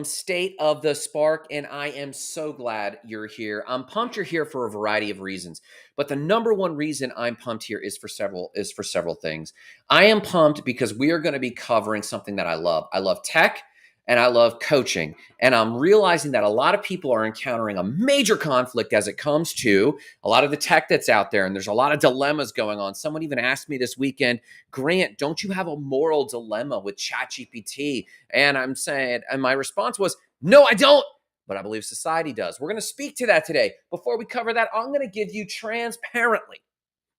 State of the Spark, and I am so glad you're here. I'm pumped you're here for a variety of reasons, but the number one reason I'm pumped here is for several things. I am pumped because we are going to be covering something that I love. I love tech and I love coaching, and I'm realizing that a lot of people are encountering a major conflict as it comes to a lot of the tech that's out there, and there's a lot of dilemmas going on. Someone even asked me this weekend, Grant, don't you have a moral dilemma with ChatGPT? And I'm saying, and my response was, no, I don't. But I believe society does. We're going to speak to that today. Before we cover that, I'm going to give you transparently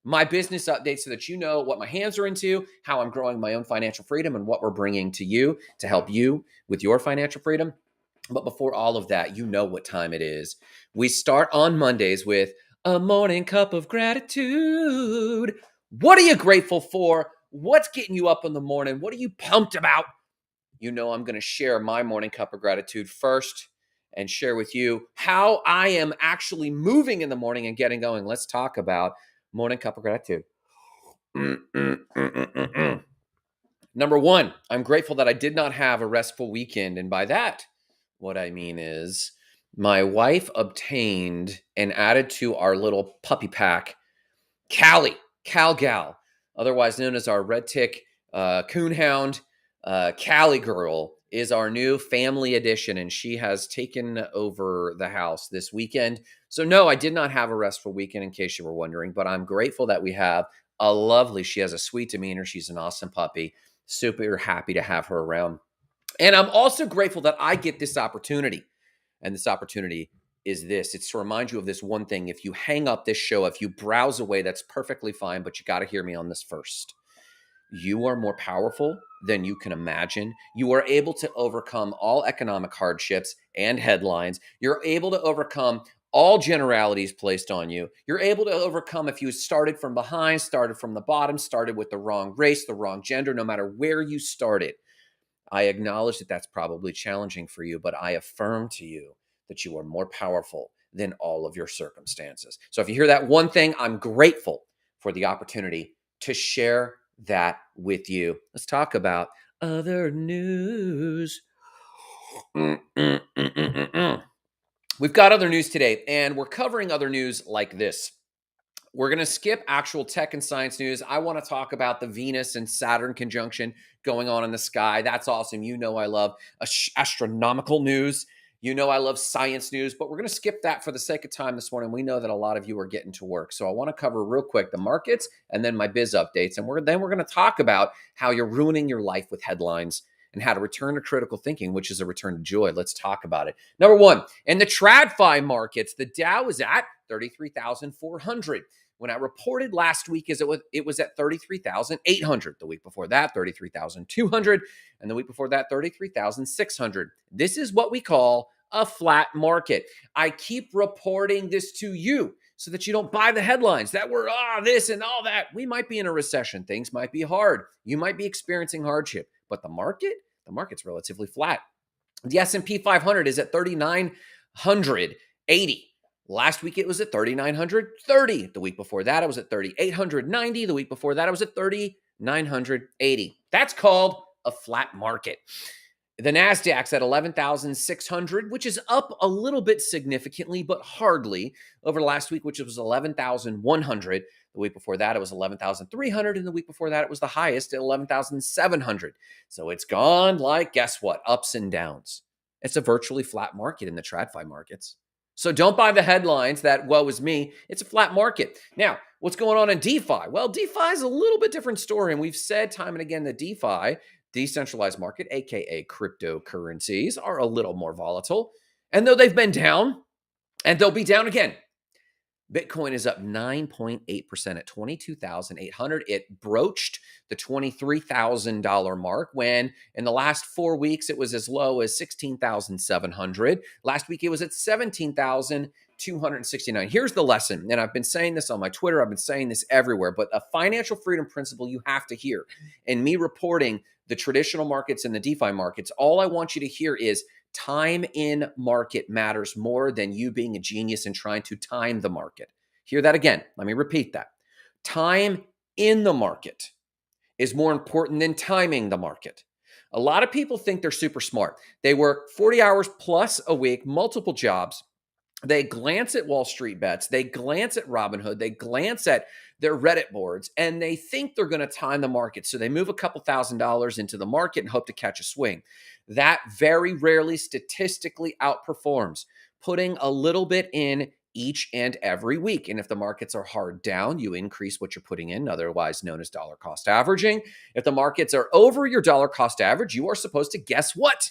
my business update so that you know what my hands are into, how I'm growing my own financial freedom, and what we're bringing to you to help you with your financial freedom. But before all of that, you know what time it is. We start on Mondays with a morning cup of gratitude. What are you grateful for? What's getting you up in the morning? What are you pumped about? You know, I'm going to share my morning cup of gratitude first and share with you how I am actually moving in the morning and getting going. Let's talk about morning cup of gratitude. Number one, I'm grateful that I did not have a restful weekend. And by that, what I mean is my wife obtained and added to our little puppy pack, Callie, Cal Gal, otherwise known as our red tick coonhound. Callie Girl is our new family addition, and she has taken over the house this weekend. So, no, I did not have a restful weekend, in case you were wondering, but I'm grateful that we have she has a sweet demeanor. She's an awesome puppy. Super happy to have her around. And I'm also grateful that I get this opportunity. And this opportunity is this. It's to remind you of this one thing. If you hang up this show, if you browse away, that's perfectly fine, but you got to hear me on this first. You are more powerful than you can imagine. You are able to overcome all economic hardships and headlines. You're able to overcome all generalities placed on you. You're able to overcome if you started from behind, started from the bottom, started with the wrong race, the wrong gender, no matter where you started. I acknowledge that that's probably challenging for you, but I affirm to you that you are more powerful than all of your circumstances. So if you hear that one thing, I'm grateful for the opportunity to share that with you. Let's talk about other news. We've got other news today, and we're covering other news like this. We're going to skip actual tech and science news. I want to talk about the Venus and Saturn conjunction going on in the sky. That's awesome. You know I love astronomical news. You know I love science news, but we're going to skip that for the sake of time this morning. We know that a lot of you are getting to work. So I want to cover real quick the markets and then my biz updates. And we're going to talk about how you're ruining your life with headlines and how to return to critical thinking, which is a return to joy. Let's talk about it. Number one, in the TradFi markets, the Dow is at 33,400. When I reported last week, it was at 33,800. The week before that, 33,200. And the week before that, 33,600. This is what we call a flat market. I keep reporting this to you so that you don't buy the headlines that we're this and all that. We might be in a recession. Things might be hard. You might be experiencing hardship. But the market's relatively flat. The S&P 500 is at 3,980. Last week, it was at 3,930. The week before that, it was at 3,890. The week before that, it was at 3,980. That's called a flat market. The NASDAQ's at 11,600, which is up a little bit significantly, but hardly over last week, which was 11,100. The week before that, it was 11,300. And the week before that, it was the highest at 11,700. So it's gone like, guess what? Ups and downs. It's a virtually flat market in the TradFi markets. So don't buy the headlines that, woe is me. It's a flat market. Now, what's going on in DeFi? Well, DeFi is a little bit different story. And we've said time and again that DeFi, decentralized market, aka cryptocurrencies, are a little more volatile. And though they've been down, and they'll be down again, Bitcoin is up 9.8% at 22,800. It broached the $23,000 mark when in the last 4 weeks it was as low as 16,700. Last week it was at 17,269. Here's the lesson, and I've been saying this on my Twitter, I've been saying this everywhere, but a financial freedom principle you have to hear. And me reporting the traditional markets and the DeFi markets, all I want you to hear is time in market matters more than you being a genius and trying to time the market. Hear that again. Let me repeat that. Time in the market is more important than timing the market. A lot of people think they're super smart. They work 40 hours plus a week, multiple jobs. They glance at Wall Street Bets, they glance at Robinhood, they glance at their Reddit boards, and they think they're going to time the market. So they move a couple $1,000s into the market and hope to catch a swing. That very rarely statistically outperforms. Putting a little bit in each and every week. And if the markets are hard down, you increase what you're putting in, otherwise known as dollar cost averaging. If the markets are over your dollar cost average, you are supposed to, guess what?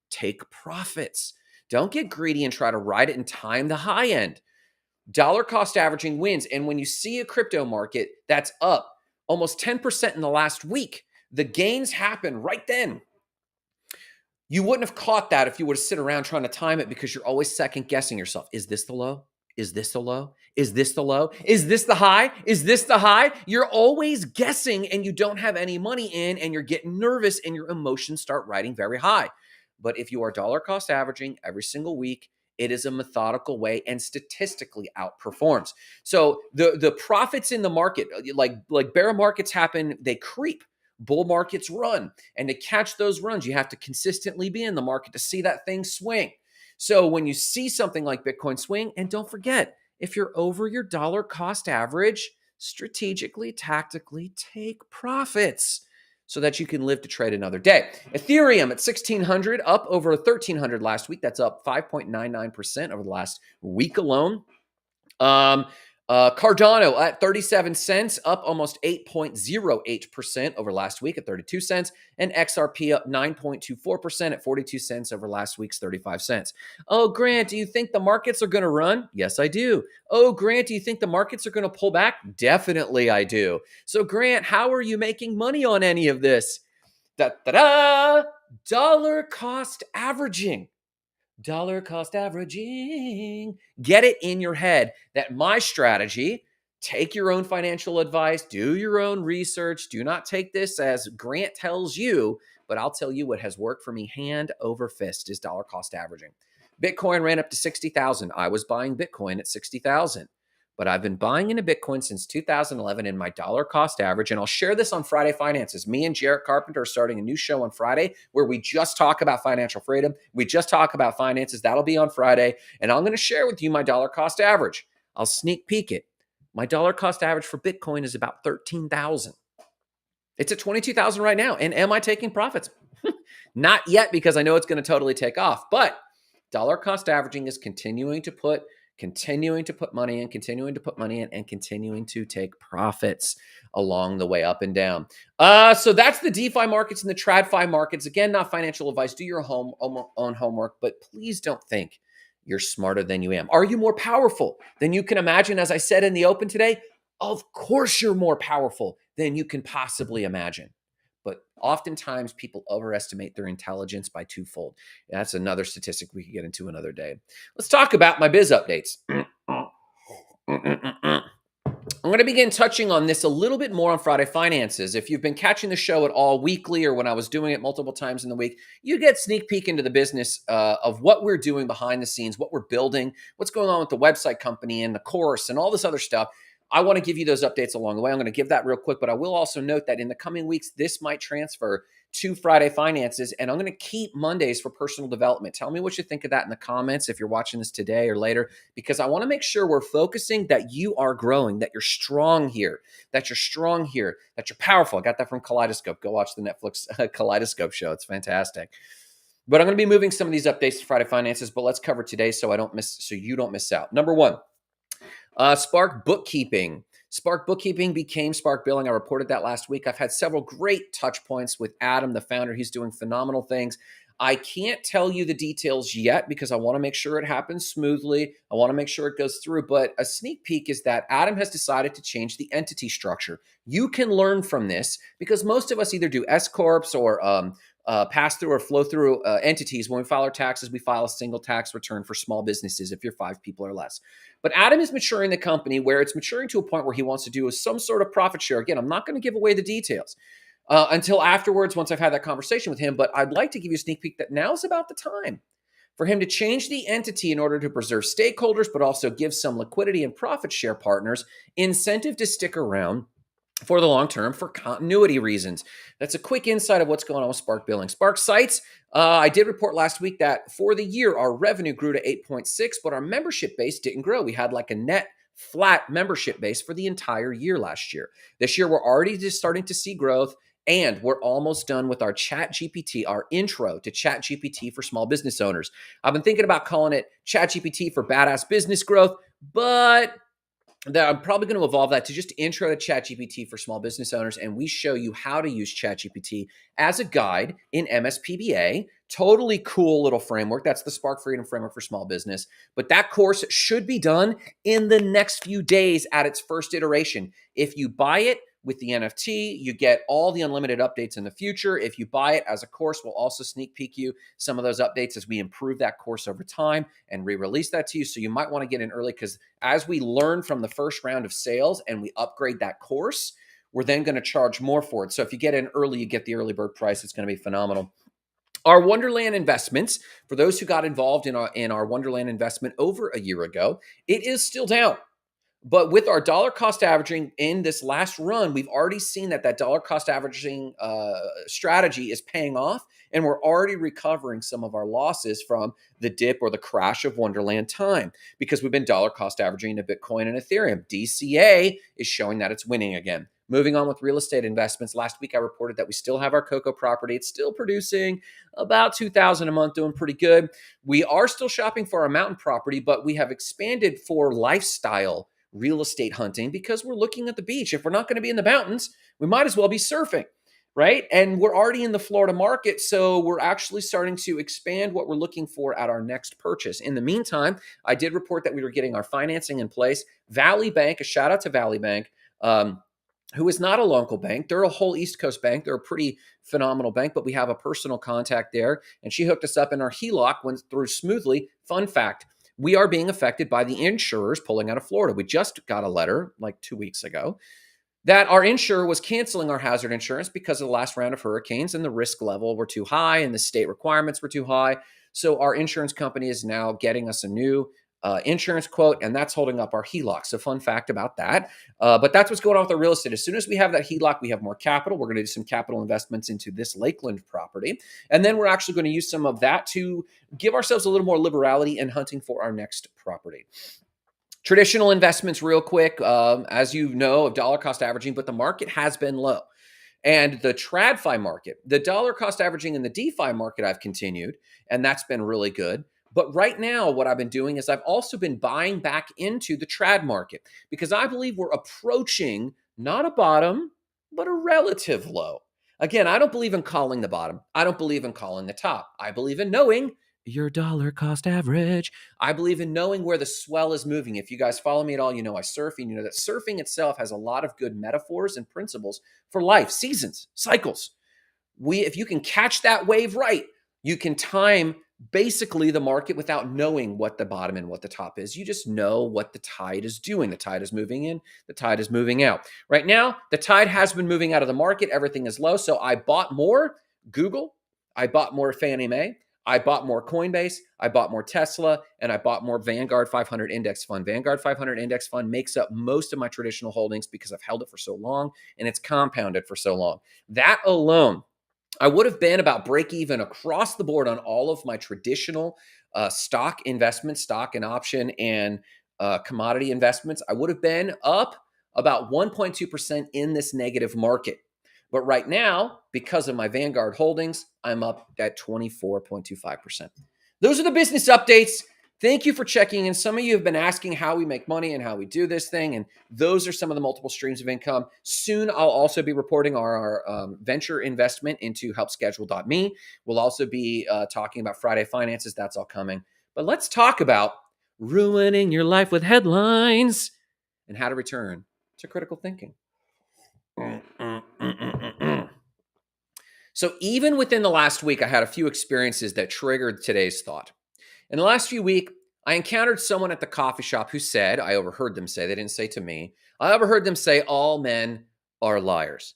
Take profits. Don't get greedy and try to ride it and time the high end. Dollar cost averaging wins. And when you see a crypto market that's up almost 10% in the last week, the gains happen right then. You wouldn't have caught that if you were to sit around trying to time it, because you're always second guessing yourself. Is this the low? Is this the low? Is this the low? Is this the high? Is this the high? You're always guessing, and you don't have any money in, and you're getting nervous, and your emotions start riding very high. But if you are dollar cost averaging every single week, it is a methodical way and statistically outperforms. So the profits in the market, like bear markets happen, they creep. Bull markets run. And to catch those runs, you have to consistently be in the market to see that thing swing. So when you see something like Bitcoin swing, and don't forget, if you're over your dollar cost average, strategically, tactically take profits so that you can live to trade another day. Ethereum at 1,600, up over 1,300 last week. That's up 5.99% over the last week alone. Cardano at 37 cents, up almost 8.08% over last week at 32 cents. And XRP up 9.24% at 42 cents over last week's 35 cents. Oh, Grant, do you think the markets are going to run? Yes, I do. Oh, Grant, do you think the markets are going to pull back? Definitely I do. So, Grant, how are you making money on any of this? Da-da-da! Dollar cost averaging. Dollar cost averaging. Get it in your head that my strategy, take your own financial advice, do your own research. Do not take this as Grant tells you, but I'll tell you what has worked for me hand over fist is dollar cost averaging. Bitcoin ran up to 60,000. I was buying Bitcoin at 60,000. But I've been buying into Bitcoin since 2011 in my dollar cost average. And I'll share this on Friday Finances. Me and Jarrett Carpenter are starting a new show on Friday where we just talk about financial freedom. We just talk about finances. That'll be on Friday. And I'm going to share with you my dollar cost average. I'll sneak peek it. My dollar cost average for Bitcoin is about 13,000. It's at 22,000 right now. And am I taking profits? Not yet, because I know it's going to totally take off. But dollar cost averaging is continuing to put money in, continuing to put money in, and continuing to take profits along the way up and down. So that's the DeFi markets and the TradFi markets. Again, not financial advice. Do your own homework, but please don't think you're smarter than you am. Are you more powerful than you can imagine? As I said in the open today, of course you're more powerful than you can possibly imagine. But oftentimes people overestimate their intelligence by twofold. That's another statistic we could get into another day. Let's talk about my biz updates. I'm going to begin touching on this a little bit more on Friday Finances. If you've been catching the show at all weekly, or when I was doing it multiple times in the week, you get sneak peek into the business of what we're doing behind the scenes, what we're building, what's going on with the website company and the course and all this other stuff. I want to give you those updates along the way. I'm going to give that real quick, but I will also note that in the coming weeks, this might transfer to Friday Finances, and I'm going to keep Mondays for personal development. Tell me what you think of that in the comments if you're watching this today or later, because I want to make sure we're focusing that you are growing, that you're strong here, that you're powerful. I got that from Kaleidoscope. Go watch the Netflix Kaleidoscope show. It's fantastic. But I'm going to be moving some of these updates to Friday Finances, but let's cover today so you don't miss out. Number one. Spark Bookkeeping. Spark Bookkeeping became Spark Billing. I reported that last week. I've had several great touch points with Adam, the founder. He's doing phenomenal things. I can't tell you the details yet because I want to make sure it happens smoothly. I want to make sure it goes through. But a sneak peek is that Adam has decided to change the entity structure. You can learn from this because most of us either do S-corps or pass-through or flow-through entities. When we file our taxes, we file a single tax return for small businesses if you're 5 people or less. But Adam is maturing the company where it's maturing to a point where he wants to do some sort of profit share. Again, I'm not going to give away the details until afterwards once I've had that conversation with him. But I'd like to give you a sneak peek that now's about the time for him to change the entity in order to preserve stakeholders, but also give some liquidity and profit share partners incentive to stick around for the long term for continuity reasons. That's a quick insight of what's going on with Spark billing. Spark sites, I did report last week that for the year, our revenue grew to 8.6, but our membership base didn't grow. We had like a net flat membership base for the entire year last year. This year, we're already just starting to see growth. And we're almost done with our Chat GPT, our intro to Chat GPT for small business owners. I've been thinking about calling it Chat GPT for badass business growth, but that I'm probably going to evolve that to just intro to ChatGPT for small business owners. And we show you how to use ChatGPT as a guide in MSPBA. Totally cool little framework. That's the Spark Freedom Framework for Small Business. But that course should be done in the next few days at its first iteration. If you buy it with the NFT, you get all the unlimited updates in the future. If you buy it as a course, we'll also sneak peek you some of those updates as we improve that course over time and re-release that to you. So you might want to get in early, because as we learn from the first round of sales and we upgrade that course, we're then going to charge more for it. So if you get in early, you get the early bird price. It's going to be phenomenal. Our Wonderland investments, for those who got involved in our Wonderland investment over a year ago, it is still down. But with our dollar cost averaging in this last run, we've already seen that dollar cost averaging strategy is paying off, and we're already recovering some of our losses from the dip or the crash of Wonderland time, because we've been dollar cost averaging to Bitcoin and Ethereum. DCA is showing that it's winning again. Moving on with real estate investments. Last week I reported that we still have our Cocoa property. It's still producing about $2,000 a month, doing pretty good. We are still shopping for our mountain property, but we have expanded for lifestyle real estate hunting because we're looking at the beach. If we're not going to be in the mountains, we might as well be surfing, right? And we're already in the Florida market, so we're actually starting to expand what we're looking for at our next purchase. In the meantime, I did report that we were getting our financing in place. Valley Bank, a shout out to Valley Bank, who is not a local bank. They're a whole East Coast bank. They're a pretty phenomenal bank, but we have a personal contact there, and she hooked us up, and our HELOC went through smoothly. Fun fact, we are being affected by the insurers pulling out of Florida. We just got a letter like 2 weeks ago that our insurer was canceling our hazard insurance because of the last round of hurricanes, and the risk level were too high and the state requirements were too high. So our insurance company is now getting us a new insurance quote, and that's holding up our HELOC. So fun fact about that. But that's what's going on with our real estate. As soon as we have that HELOC, we have more capital. We're going to do some capital investments into this Lakeland property. And then we're actually going to use some of that to give ourselves a little more liberality in hunting for our next property. Traditional investments, real quick, as you know, of dollar cost averaging, but the market has been low. And the TradFi market, the dollar cost averaging in the DeFi market, I've continued, and that's been really good. But right now, what I've been doing is I've also been buying back into the trad market, because I believe we're approaching not a bottom, but a relative low. Again, I don't believe in calling the bottom. I don't believe in calling the top. I believe in knowing your dollar cost average. I believe in knowing where the swell is moving. If you guys follow me at all, you know I surf, and you know that surfing itself has a lot of good metaphors and principles for life, seasons, cycles. If you can catch that wave right, you can time basically the market without knowing what the bottom and what the top is. You just know what the tide is doing. The tide is moving in, the tide is moving out. Right now, the tide has been moving out of the market. Everything is low. So I bought more Google. I bought more Fannie Mae. I bought more Coinbase, I bought more Tesla, and I bought more Vanguard 500 Index Fund. Vanguard 500 Index Fund makes up most of my traditional holdings because I've held it for so long and it's compounded for so long. That alone, I would have been about break even across the board on all of my traditional stock investments, stock and option and commodity investments. I would have been up about 1.2% in this negative market. But right now, because of my Vanguard holdings, I'm up at 24.25%. Those are the business updates. Thank you for checking in. Some of you have been asking how we make money and how we do this thing, and those are some of the multiple streams of income. Soon, I'll also be reporting our venture investment into helpschedule.me. We'll also be talking about Friday finances. That's all coming. But let's talk about ruining your life with headlines and how to return to critical thinking. So even within the last week, I had a few experiences that triggered today's thought. In the last few weeks, I encountered someone at the coffee shop who said, I overheard them say, they didn't say to me, I overheard them say, all men are liars.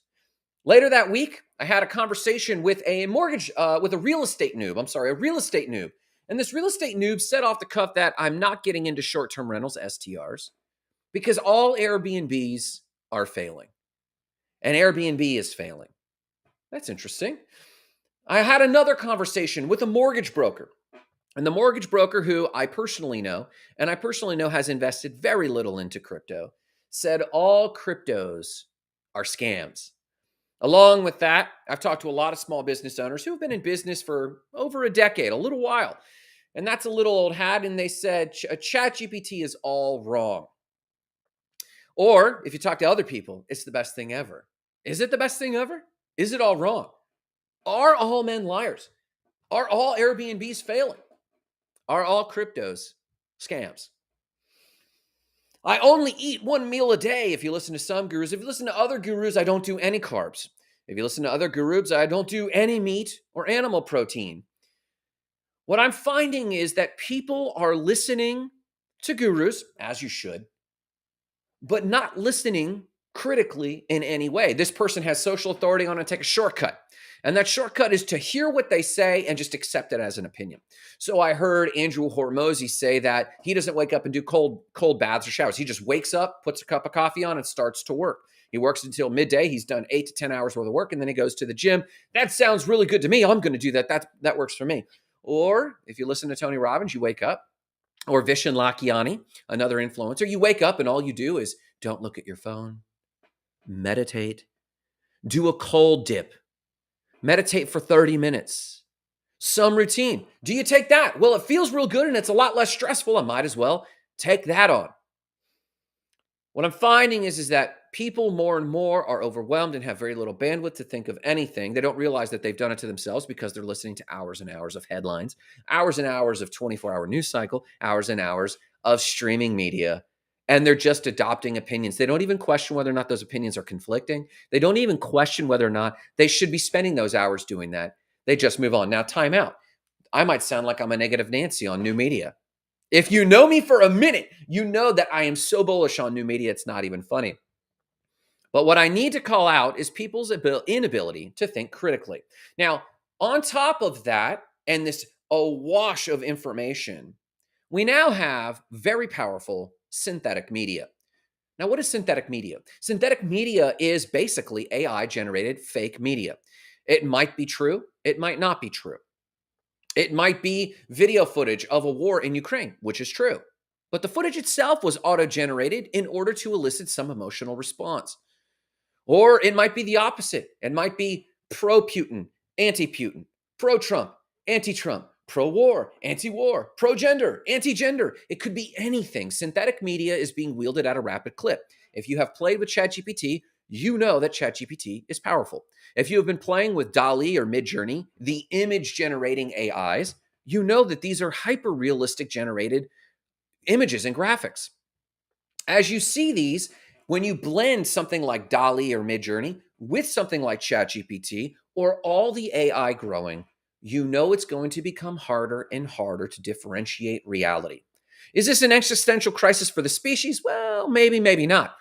Later that week, I had a conversation with a real estate noob. And this real estate noob said off the cuff that I'm not getting into short-term rentals, STRs, because all Airbnbs are failing. and Airbnb is failing. That's interesting. I had another conversation with a mortgage broker. And the mortgage broker who I personally know, and I personally know has invested very little into crypto, said all cryptos are scams. Along with that, I've talked to a lot of small business owners who have been in business for over a decade, a little while. And that's a little old hat. And they said ChatGPT is all wrong. Or if you talk to other people, it's the best thing ever. Is it the best thing ever? Is it all wrong? Are all men liars? Are all Airbnbs failing? Are all cryptos scams? I only eat one meal a day if you listen to some gurus. If you listen to other gurus, I don't do any carbs. If you listen to other gurus, I don't do any meat or animal protein. What I'm finding is that people are listening to gurus, as you should, but not listening critically in any way. This person has social authority. I'm going to take a shortcut. And that shortcut is to hear what they say and just accept it as an opinion. So I heard Andrew Hormozy say that he doesn't wake up and do cold baths or showers. He just wakes up, puts a cup of coffee on, and starts to work. He works until midday. He's done 8 to 10 hours worth of work, and then he goes to the gym. That sounds really good to me. I'm going to do that. That works for me. Or if you listen to Tony Robbins, you wake up, or Vishen Lakhiani, another influencer, you wake up and all you do is don't look at your phone, meditate, do a cold dip, meditate for 30 minutes, some routine. Do you take that? Well, it feels real good and it's a lot less stressful. I might as well take that on. What I'm finding is that people more and more are overwhelmed and have very little bandwidth to think of anything. They don't realize that they've done it to themselves because they're listening to hours and hours of headlines, hours and hours of 24-hour news cycle, hours and hours of streaming media, and they're just adopting opinions. They don't even question whether or not those opinions are conflicting. They don't even question whether or not they should be spending those hours doing that. They just move on. Now, time out. I might sound like I'm a negative Nancy on new media. If you know me for a minute, you know that I am so bullish on new media, it's not even funny. But what I need to call out is people's inability to think critically. Now, on top of that, and this awash of information, we now have very powerful synthetic media. Now, what is synthetic media? Synthetic media is basically AI-generated fake media. It might be true. It might not be true. It might be video footage of a war in Ukraine, which is true. But the footage itself was auto-generated in order to elicit some emotional response. Or it might be the opposite. It might be pro-Putin, anti-Putin, pro-Trump, anti-Trump, pro-war, anti-war, pro-gender, anti-gender. It could be anything. Synthetic media is being wielded at a rapid clip. If you have played with ChatGPT, you know that ChatGPT is powerful. If you have been playing with DALL-E or Midjourney, the image-generating AIs, you know that these are hyper-realistic generated images and graphics. As you see these, when you blend something like DALL-E or Midjourney with something like ChatGPT or all the AI growing, you know it's going to become harder and harder to differentiate reality. Is this an existential crisis for the species? Well, maybe, maybe not.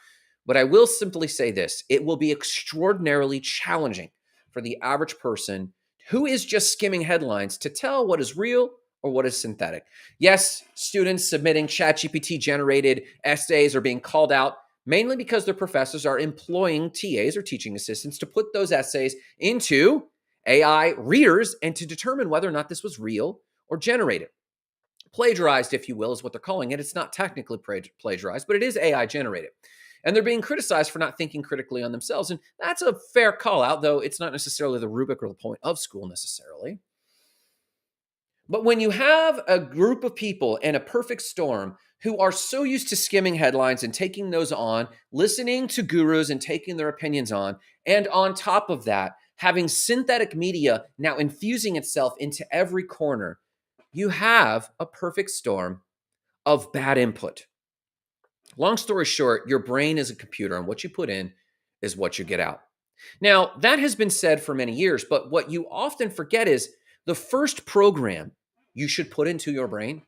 But I will simply say this. It will be extraordinarily challenging for the average person who is just skimming headlines to tell what is real or what is synthetic. Yes, students submitting ChatGPT generated essays are being called out mainly because their professors are employing TAs or teaching assistants to put those essays into AI readers and to determine whether or not this was real or generated. Plagiarized, if you will, is what they're calling it. It's not technically plagiarized, but it is AI generated. And they're being criticized for not thinking critically on themselves. And that's a fair call out, though it's not necessarily the rubric or the point of school necessarily. But when you have a group of people in a perfect storm who are so used to skimming headlines and taking those on, listening to gurus and taking their opinions on, and on top of that, having synthetic media now infusing itself into every corner, you have a perfect storm of bad input. Long story short, your brain is a computer, and what you put in is what you get out. Now, that has been said for many years, but what you often forget is the first program you should put into your brain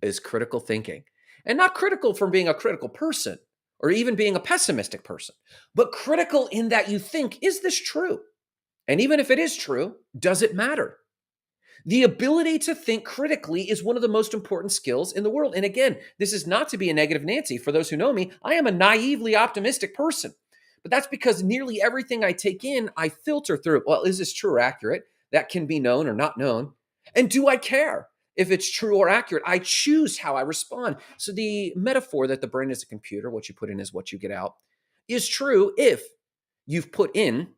is critical thinking. And not critical from being a critical person or even being a pessimistic person, but critical in that you think, is this true? And even if it is true, does it matter? The ability to think critically is one of the most important skills in the world. And again, this is not to be a negative Nancy. For those who know me, I am a naively optimistic person. But that's because nearly everything I take in, I filter through. Well, is this true or accurate? That can be known or not known. And do I care if it's true or accurate? I choose how I respond. So the metaphor that the brain is a computer, what you put in is what you get out, is true you've put in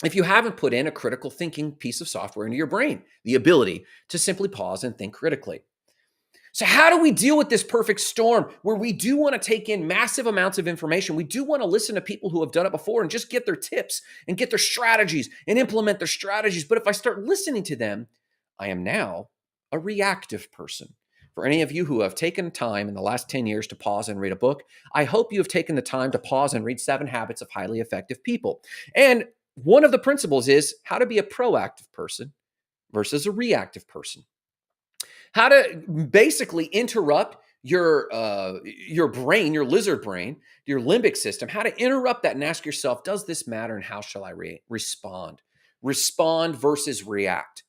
if you haven't put in a critical thinking piece of software into your brain, the ability to simply pause and think critically. So, how do we deal with this perfect storm where we do want to take in massive amounts of information? We do want to listen to people who have done it before and just get their tips and get their strategies and implement their strategies. But if I start listening to them, I am now a reactive person. For any of you who have taken time in the last 10 years to pause and read a book, I hope you have taken the time to pause and read 7 Habits of Highly Effective People. And one of the principles is how to be a proactive person versus a reactive person. How to basically interrupt your brain, your lizard brain, your limbic system, how to interrupt that and ask yourself, does this matter and how shall I respond? Respond versus react.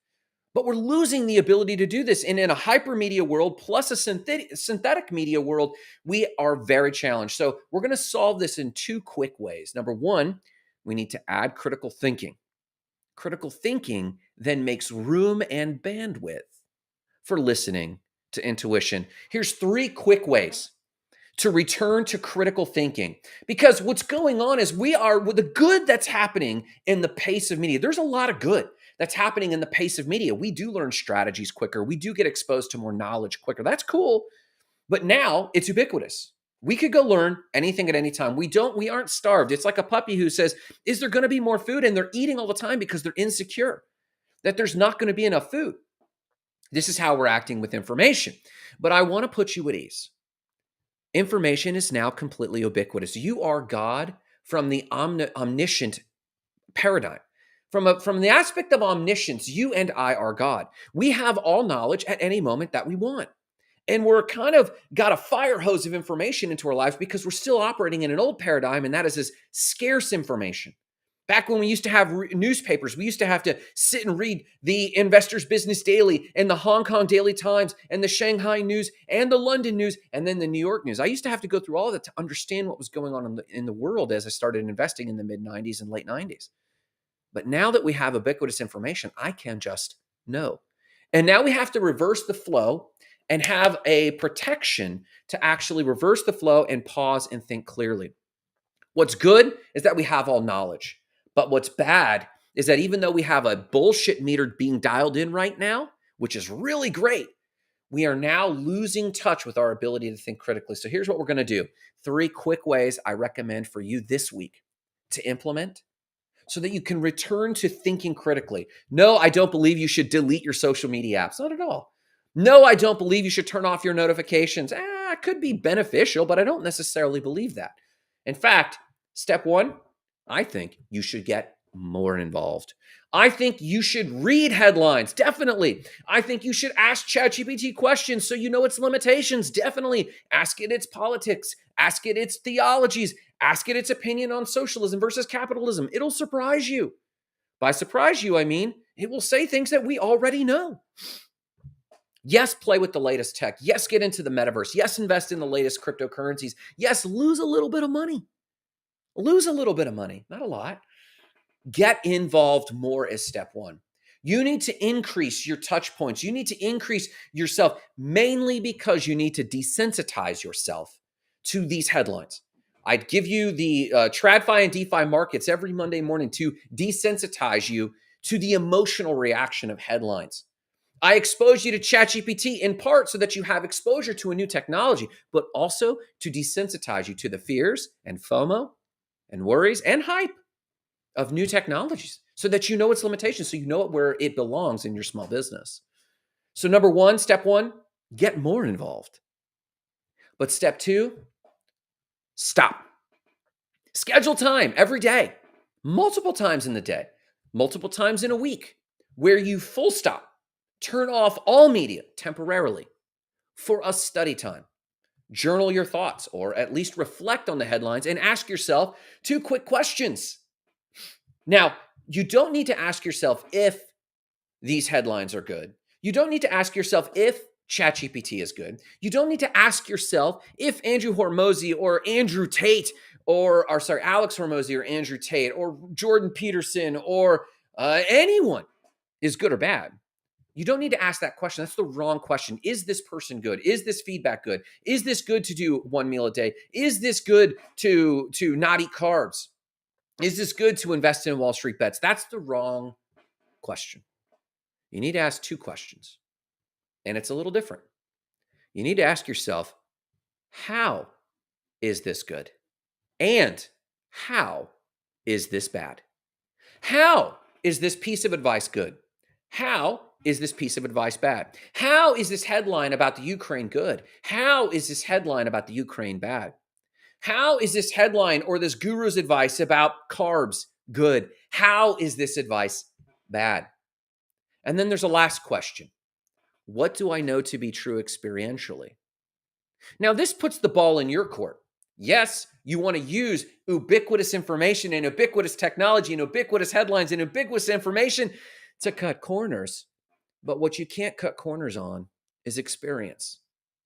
But we're losing the ability to do this. And in a hypermedia world plus a synthetic media world, we are very challenged. So we're going to solve this in 2 quick ways. Number 1, we need to add critical thinking. Critical thinking then makes room and bandwidth for listening to intuition. Here's 3 quick ways to return to critical thinking. Because what's going on is with the good that's happening in the pace of media. There's a lot of good that's happening in the pace of media. We do learn strategies quicker. We do get exposed to more knowledge quicker. That's cool. But now it's ubiquitous. We could go learn anything at any time. We aren't starved. It's like a puppy who says, is there going to be more food? And they're eating all the time because they're insecure that there's not going to be enough food. This is how we're acting with information. But I want to put you at ease. Information is now completely ubiquitous. You are God from the omniscient paradigm. From the aspect of omniscience, you and I are God. We have all knowledge at any moment that we want. And we're kind of got a fire hose of information into our lives because we're still operating in an old paradigm, and that is this scarce information. Back when we used to have newspapers, we used to have to sit and read the Investors Business Daily and the Hong Kong Daily Times and the Shanghai News and the London News and then the New York News. I used to have to go through all of that to understand what was going on in the world as I started investing in the mid-90s and late 90s. But now that we have ubiquitous information, I can just know. And now we have to reverse the flow and have a protection to actually reverse the flow and pause and think clearly. What's good is that we have all knowledge. But what's bad is that even though we have a bullshit meter being dialed in right now, which is really great, we are now losing touch with our ability to think critically. So here's what we're going to do. 3 quick ways I recommend for you this week to implement so that you can return to thinking critically. No, I don't believe you should delete your social media apps. Not at all. No, I don't believe you should turn off your notifications. It could be beneficial, but I don't necessarily believe that. In fact, step 1, I think you should get more involved. I think you should read headlines, definitely. I think you should ask ChatGPT questions so you know its limitations, definitely. Ask it its politics, ask it its theologies, ask it its opinion on socialism versus capitalism. It'll surprise you. By surprise you, I mean, it will say things that we already know. Yes, play with the latest tech. Yes, get into the metaverse. Yes, invest in the latest cryptocurrencies. Yes, lose a little bit of money. Lose a little bit of money, not a lot. Get involved more as step 1. You need to increase your touch points. You need to increase yourself mainly because you need to desensitize yourself to these headlines. I'd give you the TradFi and DeFi markets every Monday morning to desensitize you to the emotional reaction of headlines. I expose you to ChatGPT in part so that you have exposure to a new technology, but also to desensitize you to the fears and FOMO and worries and hype of new technologies so that you know its limitations, so you know where it belongs in your small business. So step one, get more involved. But step 2, stop. Schedule time every day, multiple times in the day, multiple times in a week, where you full stop. Turn off all media temporarily for a study time. Journal your thoughts, or at least reflect on the headlines and ask yourself 2 quick questions. Now, you don't need to ask yourself if these headlines are good. You don't need to ask yourself if ChatGPT is good. You don't need to ask yourself if Andrew Hormozy or Andrew Tate or sorry, Alex Hormozy or Andrew Tate or Jordan Peterson or anyone is good or bad. You don't need to ask that question. That's the wrong question. Is this person good? Is this feedback good? Is this good to do one meal a day? Is this good to not eat carbs? Is this good to invest in Wall Street bets? That's the wrong question. You need to ask two questions, and it's a little different. You need to ask yourself, how is this good? And how is this bad? How is this piece of advice good? How is this piece of advice bad? How is this headline about the Ukraine good? How is this headline about the Ukraine bad? How is this headline or this guru's advice about carbs good? How is this advice bad? And then there's a last question. What do I know to be true experientially? Now, this puts the ball in your court. Yes, you want to use ubiquitous information and ubiquitous technology and ubiquitous headlines and ubiquitous information to cut corners. But what you can't cut corners on is experience.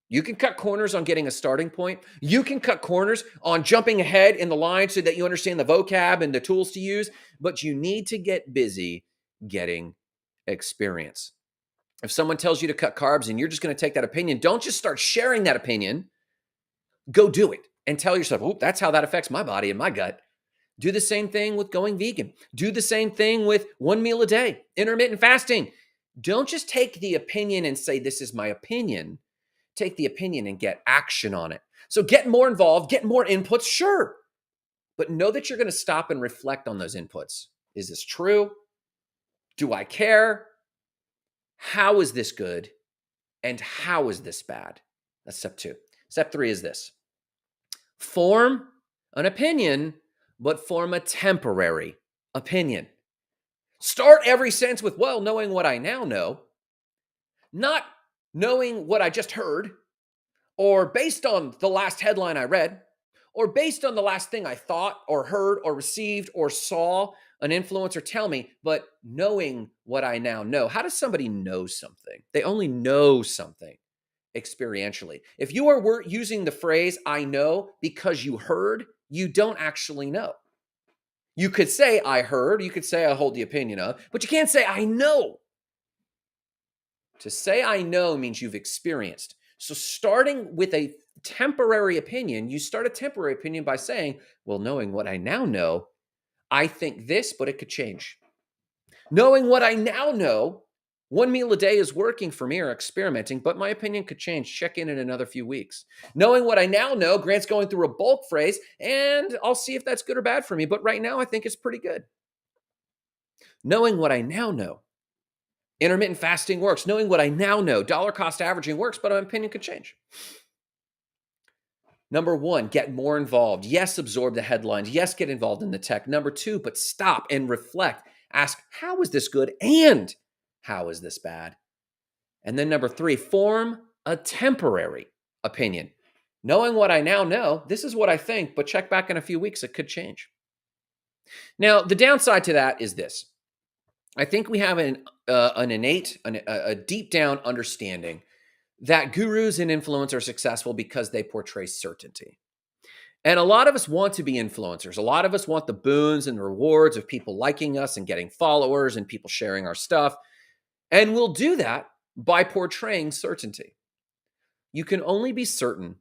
You can cut corners on getting a starting point. You can cut corners on jumping ahead in the line so that you understand the vocab and the tools to use, but you need to get busy getting experience. If someone tells you to cut carbs and you're just going to take that opinion, don't just start sharing that opinion. Go do it and tell yourself, oh, that's how that affects my body and my gut. Do the same thing with going vegan. Do the same thing with one meal a day, intermittent fasting. Don't just take the opinion and say, this is my opinion. Take the opinion and get action on it. So get more involved, get more inputs, sure. But know that you're going to stop and reflect on those inputs. Is this true? Do I care? How is this good? And how is this bad? That's step 2. Step 3 is this. Form an opinion, but form a temporary opinion. Start every sentence with, well, knowing what I now know, not knowing what I just heard, or based on the last headline I read, or based on the last thing I thought or heard or received or saw an influencer tell me, but knowing what I now know. How does somebody know something? They only know something experientially. If you are using the phrase, I know, because you heard, you don't actually know. You could say, I heard, you could say, I hold the opinion of, but you can't say, I know. To say I know means you've experienced. So starting with a temporary opinion, you start a temporary opinion by saying, well, knowing what I now know, I think this, but it could change. Knowing what I now know, one meal a day is working for me or experimenting, but my opinion could change. Check in another few weeks. Knowing what I now know, Grant's going through a bulk phrase, and I'll see if that's good or bad for me. But right now, I think it's pretty good. Knowing what I now know, intermittent fasting works. Knowing what I now know, dollar cost averaging works, but my opinion could change. Number 1, get more involved. Yes, absorb the headlines. Yes, get involved in the tech. Number 2, but stop and reflect. Ask, how is this good? And how is this bad? And then number 3, form a temporary opinion. Knowing what I now know, this is what I think, but check back in a few weeks, it could change. Now, the downside to that is this. I think we have an innate, a deep down understanding that gurus and influencers are successful because they portray certainty. And a lot of us want to be influencers. A lot of us want the boons and the rewards of people liking us and getting followers and people sharing our stuff. And we'll do that by portraying certainty. You can only be certain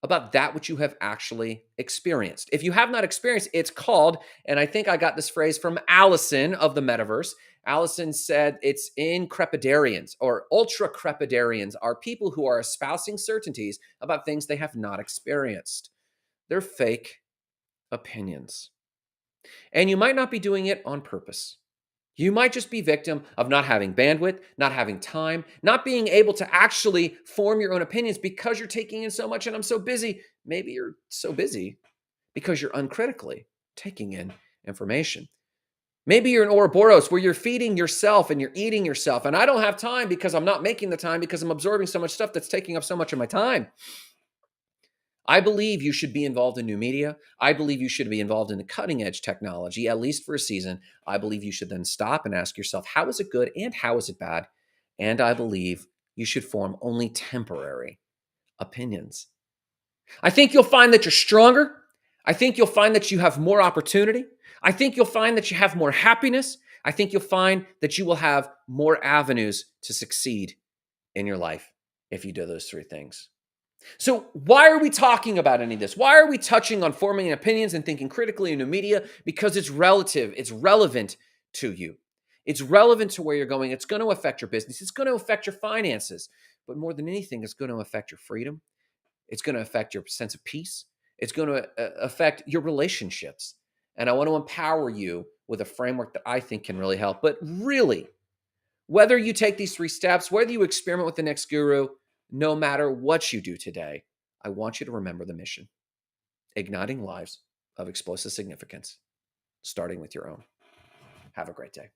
about that which you have actually experienced. If you have not experienced, it's called, and I think I got this phrase from Allison of the Metaverse. Allison said it's increpidarians or ultra crepidarians are people who are espousing certainties about things they have not experienced. They're fake opinions. And you might not be doing it on purpose. You might just be victim of not having bandwidth, not having time, not being able to actually form your own opinions because you're taking in so much and I'm so busy. Maybe you're so busy because you're uncritically taking in information. Maybe you're an Ouroboros where you're feeding yourself and you're eating yourself. And I don't have time because I'm not making the time because I'm absorbing so much stuff that's taking up so much of my time. I believe you should be involved in new media. I believe you should be involved in the cutting edge technology, at least for a season. I believe you should then stop and ask yourself, how is it good and how is it bad? And I believe you should form only temporary opinions. I think you'll find that you're stronger. I think you'll find that you have more opportunity. I think you'll find that you have more happiness. I think you'll find that you will have more avenues to succeed in your life if you do those three things. So, why are we talking about any of this? Why are we touching on forming opinions and thinking critically in new media? Because it's relative, it's relevant to you. It's relevant to where you're going. It's going to affect your business, it's going to affect your finances. But more than anything, it's going to affect your freedom. It's going to affect your sense of peace. It's going to affect your relationships. And I want to empower you with a framework that I think can really help. But really, whether you take these three steps, whether you experiment with the next guru, no matter what you do today, I want you to remember the mission: igniting lives of explosive significance, starting with your own. Have a great day.